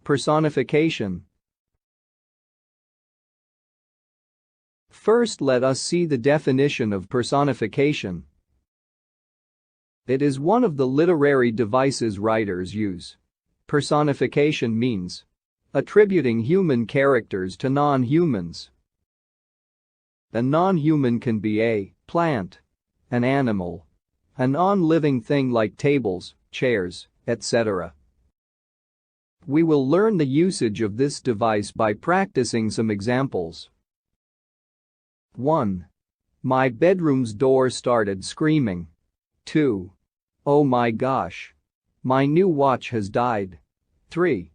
Personification. First, let us see the definition of personification. It is one of the literary devices writers use. Personification means attributing human characters to non-humans. A non-human can be a plant, an animal, a non-living thing like tables, chairs, etc. We will learn the usage of this device by practicing some examples. 1. My bedroom's door started screaming. 2. Oh my gosh. My new watch has died. 3.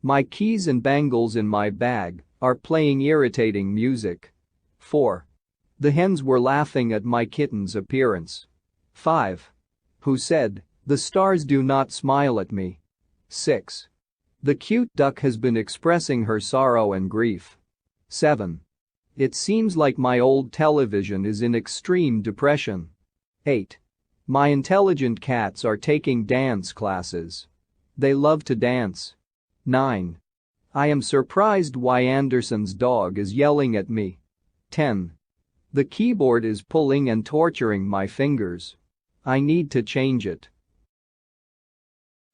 My keys and bangles in my bag are playing irritating music. 4. The hens were laughing at my kitten's appearance. 5. Who said, the stars do not smile at me? 6. The cute duck has been expressing her sorrow and grief. 7. It seems like my old television is in extreme depression. 8. My intelligent cats are taking dance classes. They love to dance. 9. I am surprised why Anderson's dog is yelling at me. 10. The keyboard is pulling and torturing my fingers. I need to change it.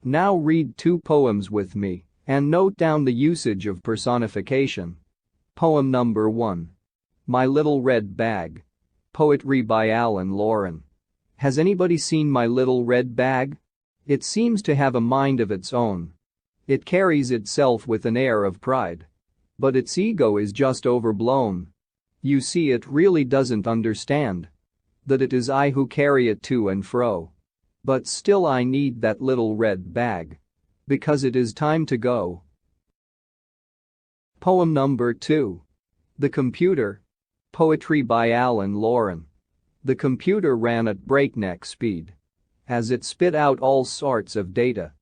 Now read 2 poems with me and note down the usage of personification. Poem number 1. My Little Red Bag. Poetry by Alan Loren. Has anybody seen my little red bag? It seems to have a mind of its own. It carries itself with an air of pride. But its ego is just overblown. You see, it really doesn't understand that it is I who carry it to and fro. But still I need that little red bag. Because it is time to go. Poem number 2. The Computer. Poetry by Alan Loren. The computer ran at breakneck speed as it spit out all sorts of data.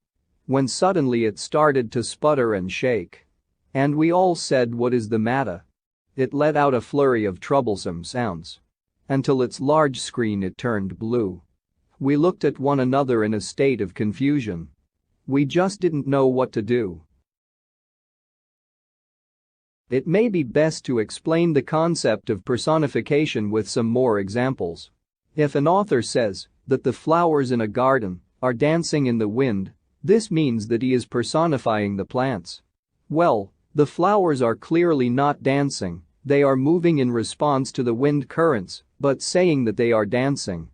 When suddenly it started to sputter and shake. And we all said, what is the matter? It let out a flurry of troublesome sounds. Until its large screen it turned blue. We looked at one another in a state of confusion. We just didn't know what to do. It may be best to explain the concept of personification with some more examples. If an author says that the flowers in a garden are dancing in the wind, this means that he is personifying the plants. Well, the flowers are clearly not dancing, they are moving in response to the wind currents, but saying that they are dancing.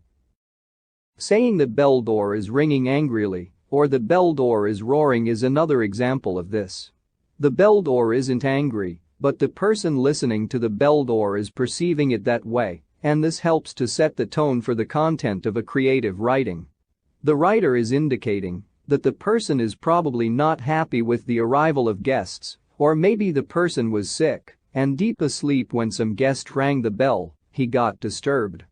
Saying the bell door is ringing angrily or the bell door is roaring is another example of this. The bell door isn't angry, but the person listening to the bell door is perceiving it that way, and this helps to set the tone for the content of a creative writing. The writer is indicating that the person is probably not happy with the arrival of guests, or maybe the person was sick and deep asleep when some guest rang the bell, he got disturbed.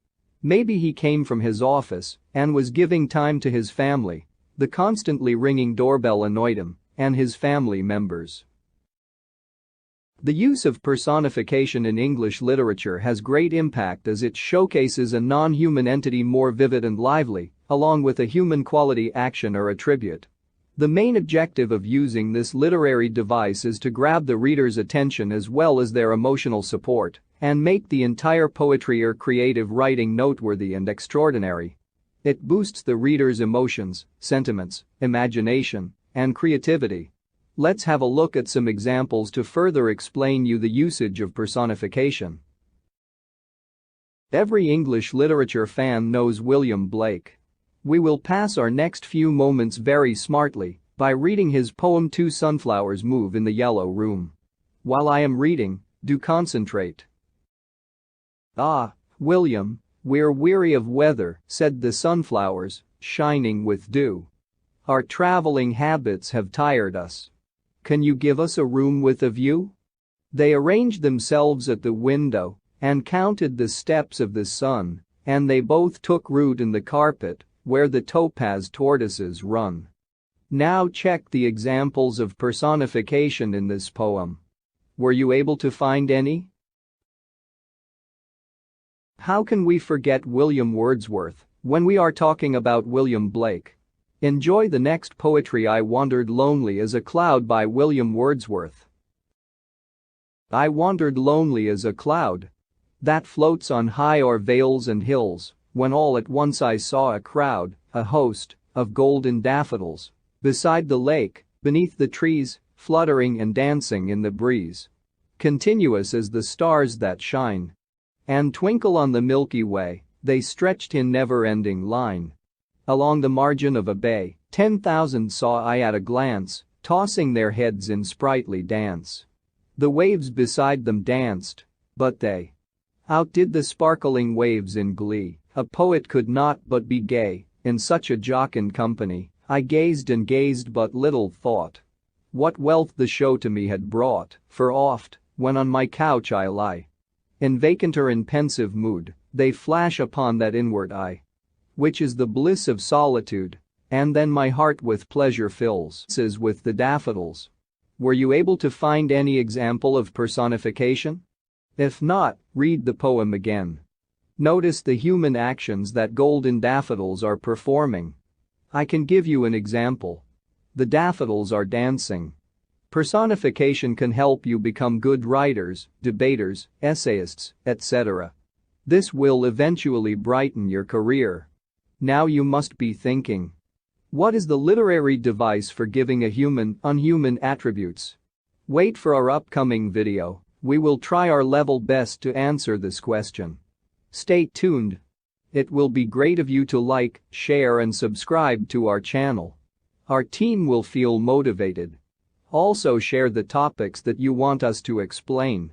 Maybe he came from his office and was giving time to his family. The constantly ringing doorbell annoyed him and his family members. The use of personification in English literature has great impact as it showcases a non-human entity more vivid and lively, along with a human quality, action or attribute. The main objective of using this literary device is to grab the reader's attention as well as their emotional support and make the entire poetry or creative writing noteworthy and extraordinary. It boosts the reader's emotions, sentiments, imagination, and creativity. Let's have a look at some examples to further explain you the usage of personification. Every English literature fan knows William Blake. We will pass our next few moments very smartly by reading his poem 2 Sunflowers Move in the Yellow Room. While I am reading, do concentrate. Ah, William, we're weary of weather, said the sunflowers, shining with dew. Our traveling habits have tired us. Can you give us a room with a view? They arranged themselves at the window and counted the steps of the sun, and they both took root in the carpet where the topaz tortoises run. Now check the examples of personification in this poem. Were you able to find any? How can we forget William Wordsworth when we are talking about William Blake? Enjoy the next poetry. I Wandered Lonely as a Cloud by William Wordsworth. I wandered lonely as a cloud that floats on high o'er vales and hills, when all at once I saw a crowd, a host, of golden daffodils, beside the lake, beneath the trees, fluttering and dancing in the breeze, continuous as the stars that shine and twinkle on the Milky Way. They stretched in never-ending line along the margin of a bay. 10,000 saw I at a glance, tossing their heads in sprightly dance. The waves beside them danced, but they outdid the sparkling waves in glee. A poet could not but be gay in such a jocund company. I gazed and gazed, but little thought what wealth the show to me had brought, for oft, when on my couch I lie in vacant or in pensive mood, they flash upon that inward eye, which is the bliss of solitude, and then my heart with pleasure fills as with the daffodils. Were you able to find any example of personification? If not, read the poem again. Notice the human actions that golden daffodils are performing. I can give you an example. The daffodils are dancing. Personification can help you become good writers, debaters, essayists, etc. This will eventually brighten your career. Now you must be thinking, what is the literary device for giving a human unhuman attributes? Wait for our upcoming video. We will try our level best to answer this question. Stay tuned. It will be great of you to like, share and subscribe to our channel. Our team will feel motivated. Also share the topics that you want us to explain.